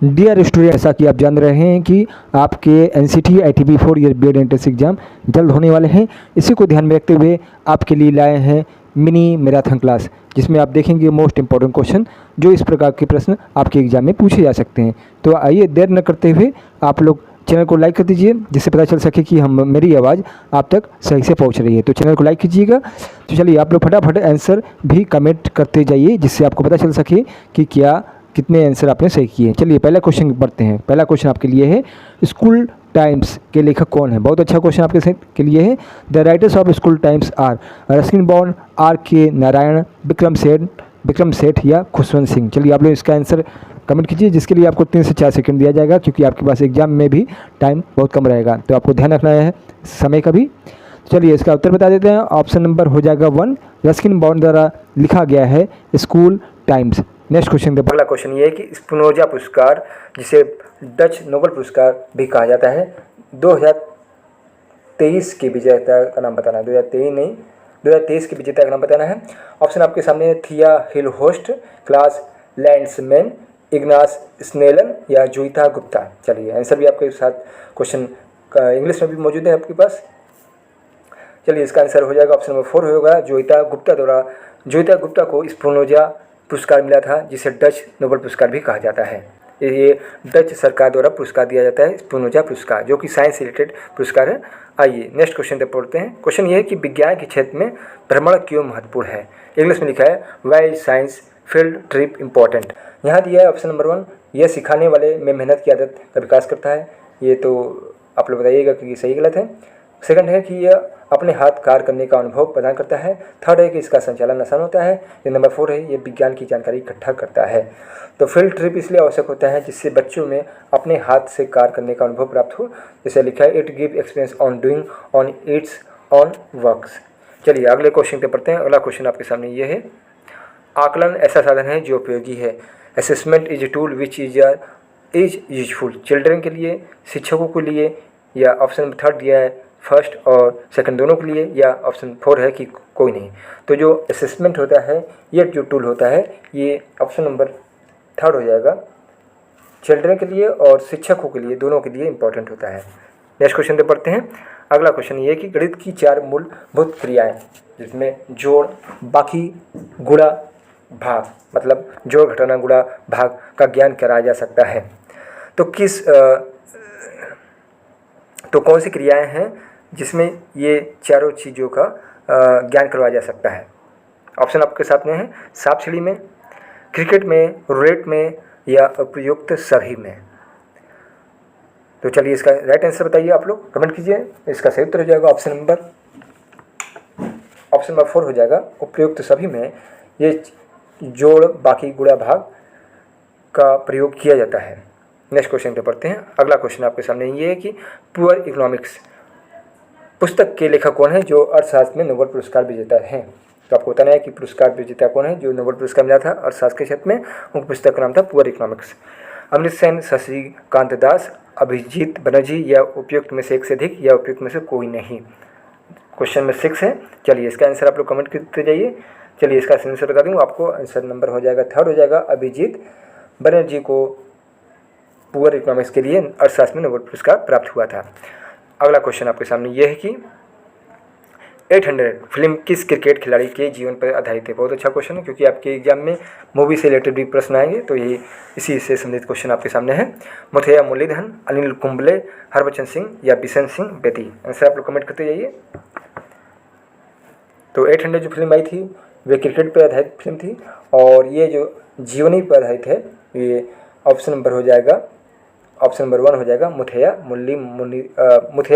Dear student, जैसा कि आप जान रहे हैं कि आपके NCT ITB 4 year BEd entrance exam जल्द होने वाले हैं। इसी को ध्यान में रखते हुए आपके लिए लाए हैं मिनी मैराथन क्लास, जिसमें आप देखेंगे मोस्ट इंपॉर्टेंट क्वेश्चन, जो इस प्रकार के प्रश्न आपके एग्जाम में पूछे जा सकते हैं। तो आइए देर न करते हुए आप लोग चैनल को लाइक कर दीजिए, जिससे पता चल सके कि मेरी आवाज़ आप तक सही से पहुंच रही है। तो चैनल को लाइक कीजिएगा। तो चलिए आप लोग फटाफट आंसर भी कमेंट करते जाइए, जिससे आपको पता चल सके कि कितने आंसर आपने सही किए। चलिए पहला क्वेश्चन पढ़ते हैं। पहला क्वेश्चन आपके लिए है, स्कूल टाइम्स के लेखक कौन है? बहुत अच्छा क्वेश्चन आपके के लिए है। The writers of school times are Ruskin Bond, R K Narayan, Vikram Seth या खुशवंत सिंह। चलिए आप लोग इसका आंसर कमेंट कीजिए, जिसके लिए आपको 3 से 4 सेकंड दिया जाएगा, क्योंकि आपके पास एग्जाम में भी टाइम बहुत कम रहेगा, तो आपको ध्यान रखना है समय का भी। चलिए इसका उत्तर बता देते हैं। ऑप्शन नंबर हो जाएगा 1, रस्किन बॉन्ड द्वारा लिखा गया है स्कूल टाइम्स। Next question. अगला क्वेश्चन ये है कि स्पिनोजा पुरस्कार, जिसे डच नोबेल पुरस्कार भी कहा जाता है, 2023 के विजेता का नाम बताना है। 2023 के विजेता का नाम बताना है। ऑप्शन आपके सामने थिया हिलहोस्ट, क्लास लैंड्समैन, इग्नास स्नेलन या जोइता गुप्ता। चलिए आंसर भी आपके साथ क्वेश्चन इंग्लिश में भी मौजूद है आपके पास। चलिए इसका आंसर हो जाएगा ऑप्शन नंबर 4 होगा जोइता गुप्ता द्वारा। जोइता गुप्ता को स्पिनोजा पुरस्कार मिला था, जिसे डच नोबेल पुरस्कार भी कहा जाता है। ये डच सरकार द्वारा पुरस्कार दिया जाता है स्पिनोजा पुरस्कार, जो कि साइंस रिलेटेड पुरस्कार है। आइए नेक्स्ट क्वेश्चन पे पढ़ते हैं। क्वेश्चन ये है कि विज्ञान के क्षेत्र में भ्रमण क्यों महत्वपूर्ण है? इंग्लिश में लिखा है why science field trip important. यहाँ दिया है ऑप्शन नंबर 1, यह सिखाने वाले में मेहनत की आदत का विकास करता है। ये तो आप लोग बताइएगा कि ये सही गलत है। सेकंड है कि यह अपने हाथ कार्य करने का अनुभव प्रदान करता है। थर्ड है कि इसका संचालन आसान होता है। ये नंबर 4 है, ये विज्ञान की जानकारी इकट्ठा करता है। तो फील्ड ट्रिप इसलिए आवश्यक होता है जिससे बच्चों में अपने हाथ से कार्य करने का अनुभव प्राप्त हो। जैसे लिखा है it give experience on doing on it's on works. चलिए अगले क्वेश्चन पे पढ़ते हैं। अगला क्वेश्चन आपके सामने ये है, आकलन ऐसा साधन है जो उपयोगी है। Assessment is a tool which is useful children के लिए, शिक्षकों के लिए, या ऑप्शन 3 दिया है फर्स्ट और सेकंड दोनों के लिए, या ऑप्शन 4 है कि कोई नहीं। तो जो असेसमेंट होता है, ये जो टूल होता है, ये ऑप्शन नंबर 3 हो जाएगा। चिल्ड्रन के लिए और शिक्षकों के लिए, दोनों के लिए इंपॉर्टेंट होता है। नेक्स्ट क्वेश्चन पे पढ़ते हैं। अगला क्वेश्चन ये है कि गणित की 4 मूलभूत क्रियाएं, जिसमें जोड़, बाकी, गुणा, भाग, मतलब जोड़, घटाना, गुणा, भाग का ज्ञान कराया जा सकता है। तो कौन सी क्रियाएं हैं जिसमें ये चारों चीज़ों का ज्ञान करवाया जा सकता है? ऑप्शन आपके सामने है, सांप सीढ़ी में, क्रिकेट में, रूलेट में, या उपयुक्त सभी में। तो चलिए इसका राइट आंसर बताइए, आप लोग कमेंट कीजिए। इसका सही उत्तर हो जाएगा ऑप्शन नंबर 4 हो जाएगा। उपयुक्त सभी में ये जोड़, बाकी, गुणा, भाग का प्रयोग किया जाता है। नेक्स्ट क्वेश्चन पे पढ़ते हैं। अगला क्वेश्चन आपके सामने ये है कि पुअर इकोनॉमिक्स पुस्तक के लेखक कौन है जो अर्थशास्त्र में नोबेल पुरस्कार विजेता है? तो आपको बताना है कि पुरस्कार विजेता कौन है जो नोबेल पुरस्कार मिला था अर्थशास्त्र के क्षेत्र में। उनकी पुस्तक का नाम था पुअर इकोनॉमिक्स। अमृत सेन, शशिकांत दास, अभिजीत बनर्जी, या उपयुक्त में से एक से अधिक, या उपयुक्त में से कोई नहीं। क्वेश्चन में 6 है। चलिए इसका आंसर आप लोग कमेंट करते जाइए। चलिए इसका आंसर बता दूँ आपको। आंसर नंबर हो जाएगा 3 हो जाएगा। अभिजीत बनर्जी को पुअर इकोनॉमिक्स के लिए अर्थशास्त्र में नोबेल पुरस्कार प्राप्त हुआ था। अगला क्वेश्चन आपके सामने यह है कि 800 फिल्म किस क्रिकेट खिलाड़ी के जीवन पर आधारित है? बहुत अच्छा क्वेश्चन है, क्योंकि आपके एग्जाम में मूवी से रिलेटेड भी प्रश्न आएंगे, तो ये इसी से संबंधित क्वेश्चन आपके सामने है। मुथैया मुरलीधरन, अनिल कुंबले, हरबचन सिंह, या बिशन सिंह बेदी। आंसर आप लोग कमेंट करते जाइए। तो 800 जो फिल्म आई थी वे क्रिकेट पर आधारित फिल्म थी, और ये जो जीवनी पर आधारित है, ये ऑप्शन नंबर हो जाएगा, ऑप्शन नंबर 1 हो जाएगा मुथैया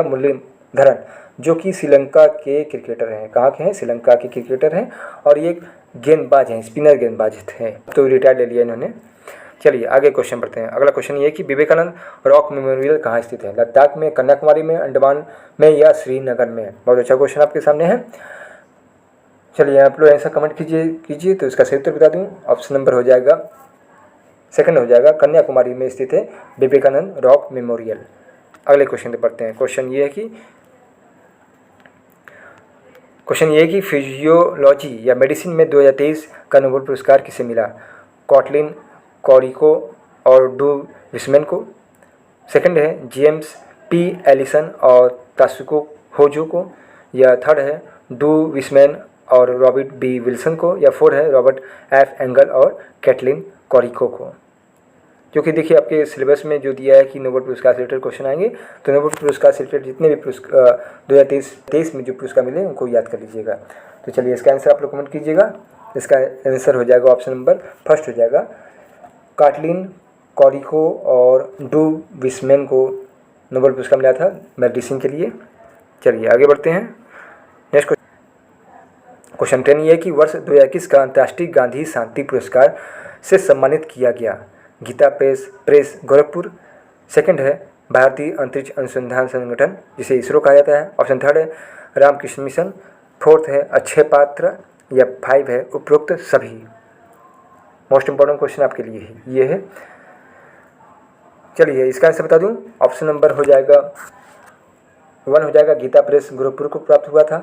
मुरलीधरन, जो कि श्रीलंका के क्रिकेटर हैं। कहाँ के हैं? श्रीलंका के क्रिकेटर हैं, और ये गेंदबाज हैं, स्पिनर गेंदबाज थे, तो रिटायर ले लिया इन्होंने। चलिए आगे क्वेश्चन पढ़ते हैं। अगला क्वेश्चन ये है कि विवेकानंद रॉक मेमोरियल कहाँ स्थित है? लद्दाख में, कन्याकुमारी में, अंडमान में, या श्रीनगर में? बहुत अच्छा क्वेश्चन आपके सामने है। चलिए आप लोग ऐसा कमेंट कीजिए। तो इसका सही उत्तर बता दूँ, ऑप्शन नंबर हो जाएगा सेकंड हो जाएगा, कन्याकुमारी में स्थित है विवेकानंद रॉक मेमोरियल। अगले क्वेश्चन पे पढ़ते हैं। क्वेश्चन ये है कि फिजियोलॉजी या मेडिसिन में 2023 का नोबेल पुरस्कार किसे मिला? कॉटलिन कॉरिको, और डू विस्मैन को। सेकंड है जेम्स पी एलिसन और तासुको होजो को। या थर्ड है डू विस्मैन और रॉबर्ट बी विल्सन को। या फोर्थ है रॉबर्ट एफ एंगल और कैटलिन कॉरिको को। क्योंकि देखिए आपके सिलेबस में जो दिया है कि नोबेल पुरस्कार से रिलेटेड क्वेश्चन आएंगे, तो नोबेल पुरस्कार से रिलेटेड जितने भी पुरस्कार 2023 में जो पुरस्कार मिले उनको याद कर लीजिएगा। तो चलिए इसका आंसर आप लोग कमेंट कीजिएगा। इसका आंसर हो जाएगा ऑप्शन नंबर फर्स्ट हो जाएगा, कैटलिन कॉरिको और डू विस्मैन को नोबेल पुरस्कार मिला था मेडिसिन के लिए। चलिए आगे बढ़ते हैं। नेक्स्ट क्वेश्चन 10 ये है कि वर्ष 2021 का अंतर्राष्ट्रीय गांधी शांति पुरस्कार से सम्मानित किया गया। गीता प्रेस गोरखपुर। सेकंड है भारतीय अंतरिक्ष अनुसंधान संगठन जिसे इसरो कहा जाता है। ऑप्शन थर्ड है रामकृष्ण मिशन। फोर्थ है अक्षय पात्र। या 5 है उपरोक्त सभी। मोस्ट इंपॉर्टेंट क्वेश्चन आपके लिए ये है। चलिए इसका आंसर बता दूं, ऑप्शन नंबर हो जाएगा 1 हो जाएगा, गीता प्रेस गोरखपुर को प्राप्त हुआ था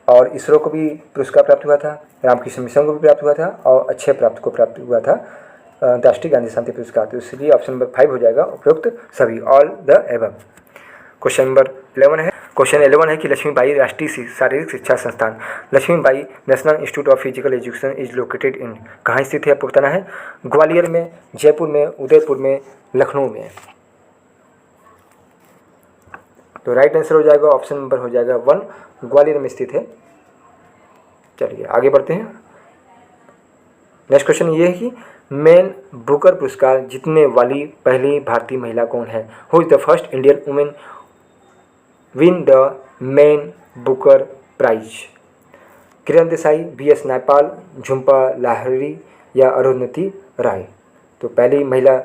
और इसरो को भी पुरस्कार प्राप्त हुआ था, रामकृष्ण मिशन को भी प्राप्त हुआ था और अक्षय प्राप्त को प्राप्त हुआ था राष्ट्रीय गांधी शांति पुरस्कार। तो इसलिए ऑप्शन नंबर 5 हो जाएगा उपरोक्त सभी, all the above. Question number 11 है। क्वेश्चन 11 है कि लक्ष्मीबाई राष्ट्रीय शारीरिक शिक्षा संस्थान Lakshmibai national institute of physical education is located in, कहाँ स्थित है आपको बताना है। ग्वालियर में, जयपुर में, उदयपुर में, लखनऊ में। तो राइट आंसर हो जाएगा ऑप्शन नंबर हो जाएगा 1, ग्वालियर में स्थित है। चलिए आगे बढ़ते हैं। नेक्स्ट क्वेश्चन ये है कि मैन बुकर पुरस्कार जीतने वाली पहली भारतीय महिला कौन है। Who is the first Indian women win the Man Booker Prize. Kiran Desai, BS Naipaul, Jhumpa Lahiri या अरुंधति राय। तो पहली महिला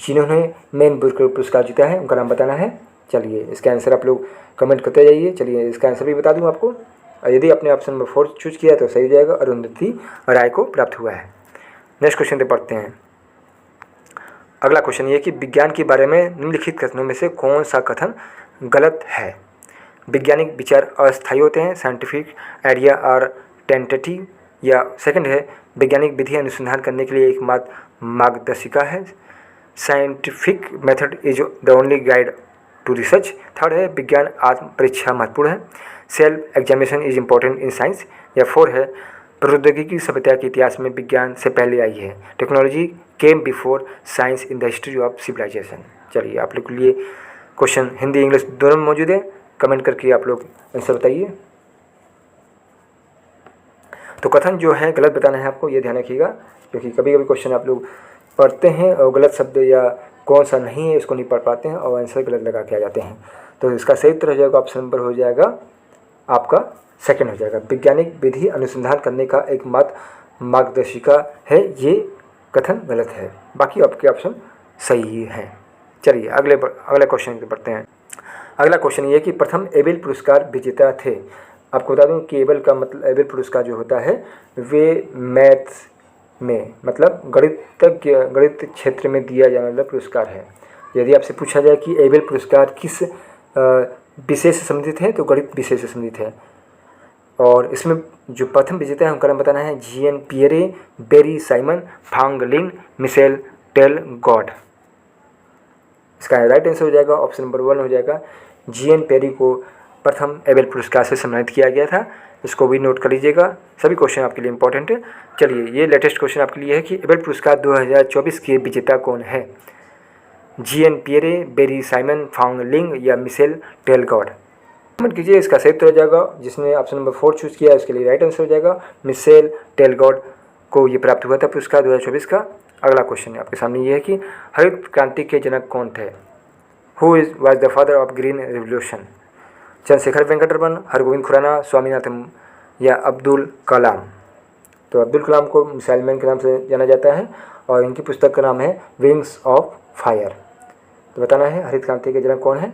जिन्होंने मैन बुकर पुरस्कार जीता है उनका नाम बताना है। चलिए इसका आंसर आप लोग कमेंट करते जाइए। चलिए इसका आंसर भी बता दूं आपको। यदि आपने ऑप्शन नंबर 4 चूज किया तो सही हो जाएगा, अरुंधति राय को प्राप्त हुआ है। नेक्स्ट क्वेश्चन पे पढ़ते हैं। अगला क्वेश्चन ये कि विज्ञान के बारे में निम्नलिखित कथनों में से कौन सा कथन गलत है। वैज्ञानिक विचार अस्थायी होते हैं, साइंटिफिक आइडिया आर टेंटेटिव। या सेकंड है वैज्ञानिक विधि अनुसंधान करने के लिए एकमात्र मार्गदर्शिका है, scientific method is the only guide to research. Third है विज्ञान आत्म परीक्षा महत्वपूर्ण है, self examination is important in science. या 4 है प्रौद्योगिकी सभ्यता के इतिहास में विज्ञान से पहले आई है, technology came before science in the history of civilisation. चलिए आप लोग के लिए क्वेश्चन हिंदी इंग्लिश दोनों में मौजूद है, कमेंट करके आप लोग आंसर बताइए। तो कथन जो है गलत बताना है आपको, ये ध्यान रखिएगा, क्योंकि कभी कभी क्वेश्चन आप लोग पढ़ते हैं और गलत शब्द या कौन सा नहीं है इसको नहीं पढ़ पाते हैं और आंसर गलत लगा के आ जाते हैं। तो इसका सही उत्तर हो जाएगा ऑप्शन नंबर हो जाएगा आपका सेकंड हो जाएगा, वैज्ञानिक विधि अनुसंधान करने का एकमात्र मार्गदर्शिका है, ये कथन गलत है। बाकी आपके ऑप्शन सही हैं। चलिए अगले क्वेश्चन पे बढ़ते हैं। अगला क्वेश्चन ये कि प्रथम एबेल पुरस्कार विजेता थे। आपको बता दूं कि एबेल का मतलब एबेल पुरस्कार जो होता है वे मैथ्स में मतलब गणित क्षेत्र में दिया जाने वाला पुरस्कार है। यदि आपसे पूछा जाए कि एबेल पुरस्कार किस विषय से संबंधित है तो गणित विषय से संबंधित है। और इसमें जो प्रथम विजेता है उनका नाम बताना है जीएन पियरे, बेरी साइमन, फांग लिंग, मिशेल टेलगॉड। इसका राइट आंसर हो जाएगा ऑप्शन नंबर 1 हो जाएगा, जीएन पेरी को प्रथम एबेल पुरस्कार से सम्मानित किया गया था। इसको भी नोट कर लीजिएगा, सभी क्वेश्चन आपके लिए इंपॉर्टेंट है। चलिए ये लेटेस्ट क्वेश्चन आपके लिए है कि एबेल पुरस्कार 2024 के विजेता कौन है। जीएन पियरे, बेरी साइमन, फांग लिंग या मिशेल टेलगॉड। कमेंट कीजिए, इसका सही उत्तर हो जाएगा। जिसने ऑप्शन नंबर 4 चूज किया उसके लिए राइट आंसर हो जाएगा, मिशेल टेलगॉड को ये प्राप्त हुआ था पुरस्कार 2024 का। अगला क्वेश्चन आपके सामने ये है कि हरित क्रांति के जनक कौन थे। Who was the father of green revolution. Chandrashekhar Venkataraman, Hargobind Khurana, Swaminathan या अब्दुल कलाम। तो अब्दुल कलाम को मिसाइल मैन के नाम से जाना जाता है और इनकी पुस्तक का नाम है विंग्स ऑफ फायर। तो बताना है हरित क्रांति के जनक कौन है।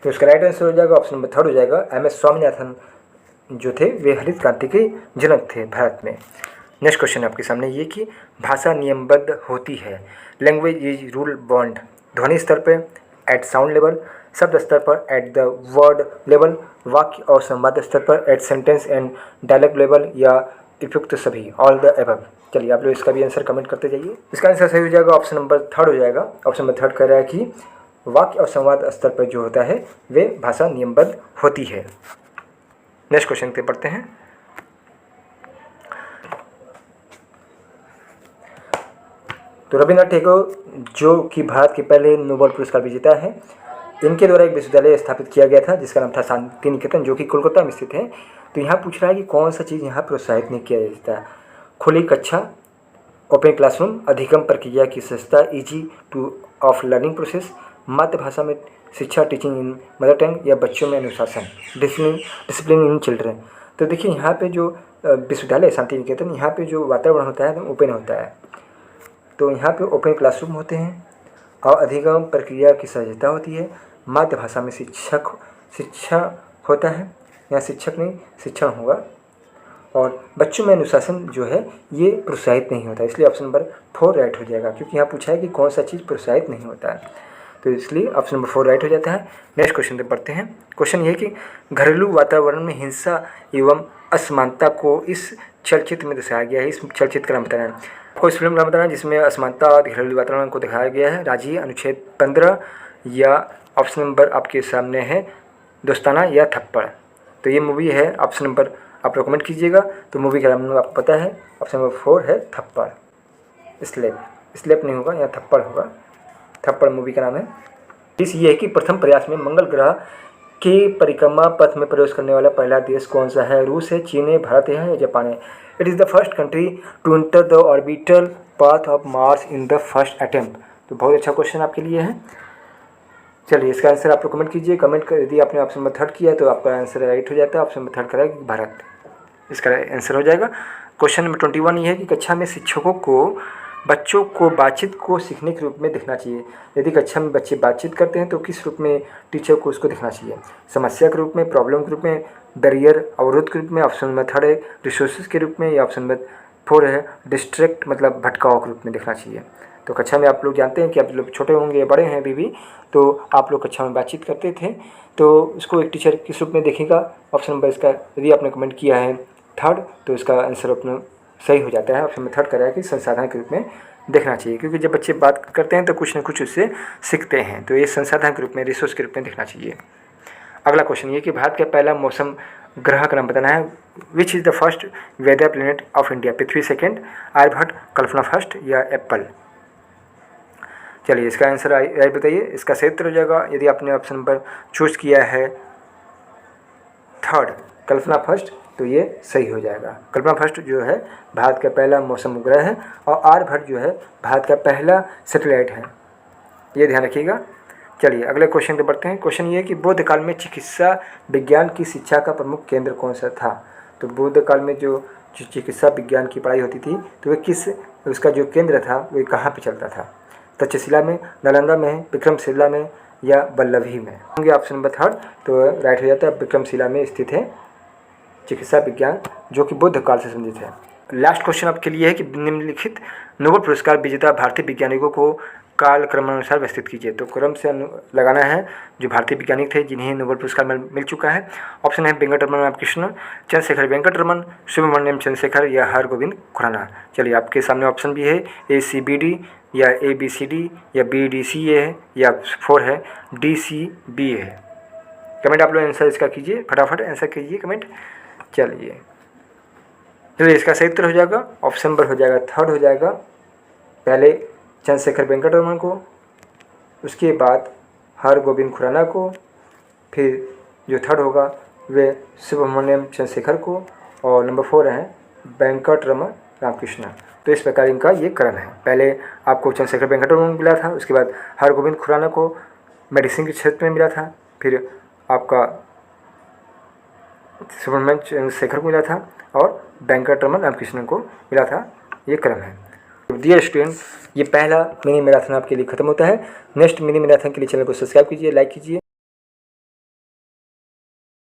तो इसका राइट आंसर हो जाएगा ऑप्शन नंबर 3 हो जाएगा, MS स्वामीनाथन जो थे वे हरित क्रांति के जनक थे भारत में। नेक्स्ट क्वेश्चन आपके सामने ये कि भाषा नियमबद्ध होती है। Language is rule bond. ध्वनि स्तर पर एट साउंड लेवल, शब्द स्तर पर एट द वर्ड लेवल, वाक्य और संवाद स्तर पर at sentence and dialogue level या उपयुक्त सभी, ऑल द एबव। चलिए आप लोग इसका भी आंसर कमेंट करते जाइए। इसका आंसर सही हो जाएगा, ऑप्शन नंबर 3 हो जाएगा। ऑप्शन नंबर 3 कह रहा है कि वाक्य और संवाद स्तर पर जो होता है वे भाषा नियमबद्ध होती है। नेक्स्ट क्वेश्चन पे पढ़ते हैं। तो रविन्द्रनाथ टैगोर जो कि भारत के पहले नोबेल पुरस्कार विजेता है, इनके द्वारा एक विश्वविद्यालय स्थापित किया गया था जिसका नाम था शांति निकेतन, जो कि कोलकाता में स्थित है। तो यहाँ पूछ रहा है कि कौन सा चीज़ यहाँ प्रोत्साहित नहीं किया जाता। खुली कक्षा, ओपन क्लासरूम, अधिगम प्रक्रिया की सहजता, easy two of learning process, मातृभाषा में शिक्षा, टीचिंग इन मदर टंग, या बच्चों में अनुशासन, डिसिप्लिन इन चिल्ड्रन। तो देखिए यहाँ पे जो विश्वविद्यालय शांति निकेतन, यहाँ पे जो वातावरण होता है ओपन होता है। तो यहाँ पे ओपन क्लासरूम होते हैं और अधिगम प्रक्रिया की सहजता होती है। मातृभाषा में शिक्षा होता है, यहाँ शिक्षक नहीं शिक्षण होगा। और बच्चों में अनुशासन जो है ये प्रोत्साहित नहीं होता, इसलिए ऑप्शन नंबर 4 राइट हो जाएगा, क्योंकि यहाँ पूछा है कि कौन सा चीज़ प्रोत्साहित नहीं होता है, तो इसलिए ऑप्शन नंबर 4 राइट हो जाता है। नेक्स्ट क्वेश्चन पे पढ़ते हैं। क्वेश्चन ये है कि घरेलू वातावरण में हिंसा एवं असमानता को इस चलचित्र में दर्शाया गया है। इस चलचित्र का नाम बताना है। कोई फिल्म का नाम बताना है जिसमें असमानता और घरेलू वातावरण को दिखाया गया है। राजी, अनुच्छेद 15, या ऑप्शन नंबर आपके सामने है दोस्ताना या थप्पड़। तो ये मूवी है, ऑप्शन नंबर आप लोग कमेंट कीजिएगा। तो मूवी का नाम आपको पता है, ऑप्शन नंबर 4 है थप्पड़। स्लेप नहीं होगा, यहाँ थप्पड़ होगा। थप्पड़ मूवी का नाम है। इस ये है कि प्रथम प्रयास में मंगल ग्रह के परिक्रमा पथ में प्रवेश करने वाला पहला देश कौन सा है। रूस है, चीन है, भारत है या जापान है। It is the first country to enter the orbital path of Mars in the first attempt. तो बहुत अच्छा क्वेश्चन आपके लिए है। चलिए इसका आंसर आप लोग कमेंट कीजिए। कमेंट कर यदि आपने ऑप्शन नंबर 3 किया तो आपका आंसर राइट हो जाता है। ऑप्शन नंबर 3 करेगा भारत, इसका आंसर हो जाएगा। क्वेश्चन नंबर 21 ये है कि कक्षा में शिक्षकों को बच्चों को बातचीत को सीखने के रूप में दिखना चाहिए। यदि कक्षा में बच्चे बातचीत करते हैं तो किस रूप में टीचर को उसको दिखना चाहिए। समस्या के रूप में, प्रॉब्लम के रूप में, बैरियर अवरोध के रूप में, ऑप्शन नंबर 3 है रिसोर्सेज के रूप में, या ऑप्शन नंबर 4 है डिस्ट्रैक्ट मतलब भटकाव के रूप में दिखना चाहिए। तो कक्षा में आप लोग जानते हैं कि आप लोग छोटे होंगे या बड़े हैं अभी भी, तो आप लोग कक्षा में बातचीत करते थे, तो उसको एक टीचर किस रूप में देखेगा। ऑप्शन नंबर इसका यदि आपने कमेंट किया है 3 तो इसका आंसर अपना सही हो जाता है। ऑप्शन नंबर 3 करेगा कि संसाधन के रूप में देखना चाहिए, क्योंकि जब बच्चे बात करते हैं तो कुछ न कुछ उससे सीखते हैं, तो ये संसाधन के रूप में, रिसोर्स के रूप में देखना चाहिए। अगला क्वेश्चन ये कि भारत का पहला मौसम ग्रह का नाम बताना है। Which is the first weather planet of India. Prithvi second, Aryabhatta, Kalpana first या एप्पल। चलिए इसका आंसर राइट बताइए। इसका सही उत्तर हो जाएगा यदि आपने ऑप्शन नंबर चूज किया है 3 कल्पना फर्स्ट, तो ये सही हो जाएगा। कल्पना फर्स्ट जो है भारत का पहला मौसम उपग्रह है और आर्यभट्ट जो है भारत का पहला सैटेलाइट है, ये ध्यान रखिएगा। चलिए अगले क्वेश्चन पे बढ़ते हैं। क्वेश्चन ये है कि बौद्ध काल में चिकित्सा विज्ञान की शिक्षा का प्रमुख केंद्र कौन सा था। तो बौद्ध काल में जो चिकित्सा विज्ञान की पढ़ाई होती थी तो वह किस उसका जो केंद्र था वह कहाँ पे चलता था। तक्षशिला में, नालंदा में, विक्रमशिला में या वल्लभी में। होंगे ऑप्शन नंबर 3 तो राइट हो जाता है। विक्रमशिला में स्थित है चिकित्सा विज्ञान जो कि बुद्ध काल से संबंधित है। लास्ट क्वेश्चन आपके लिए है कि निम्नलिखित नोबेल पुरस्कार विजेता भारतीय वैज्ञानिकों को काल क्रमानुसार व्यवस्थित कीजिए। तो क्रम से लगाना है जो भारतीय वैज्ञानिक थे जिन्हें नोबेल पुरस्कार मिल चुका है। ऑप्शन है वेंकटरमन रामकृष्णन, चंद्रशेखर वेंकटरमन, सुब्रमण्यम चंद्रशेखर या हरगोविंद खुराना। चलिए आपके सामने ऑप्शन भी है ACBD या ABCD या BDCA है या 4 है DCB है। कमेंट आप लोग आंसर इसका कीजिए, फटाफट आंसर कीजिए कमेंट। चलिए इसका सही उत्तर हो जाएगा ऑप्शन नंबर हो जाएगा 3 हो जाएगा। पहले चंद्रशेखर वेंकटरमन को, उसके बाद हरगोविंद खुराना को, फिर जो 3 होगा वे सुब्रमण्यम चंद्रशेखर को और नंबर 4 है वेंकटरमन रामकृष्णन। तो इस प्रकार इनका ये क्रम है। पहले आपको चंद्रशेखर वेंकटरमन मिला था, उसके बाद हरगोविंद खुराना को मेडिसिन के क्षेत्र में मिला था, फिर आपका सुब्रमण्यम चंद्रशेखर को मिला था और वेंकटरमन रामकृष्णन को मिला था। ये क्रम है। डियर स्टूडेंट, ये पहला मिनी मैराथन आपके लिए खत्म होता है। नेक्स्ट मिनी मैराथन के लिए चैनल को सब्सक्राइब कीजिए, लाइक कीजिए।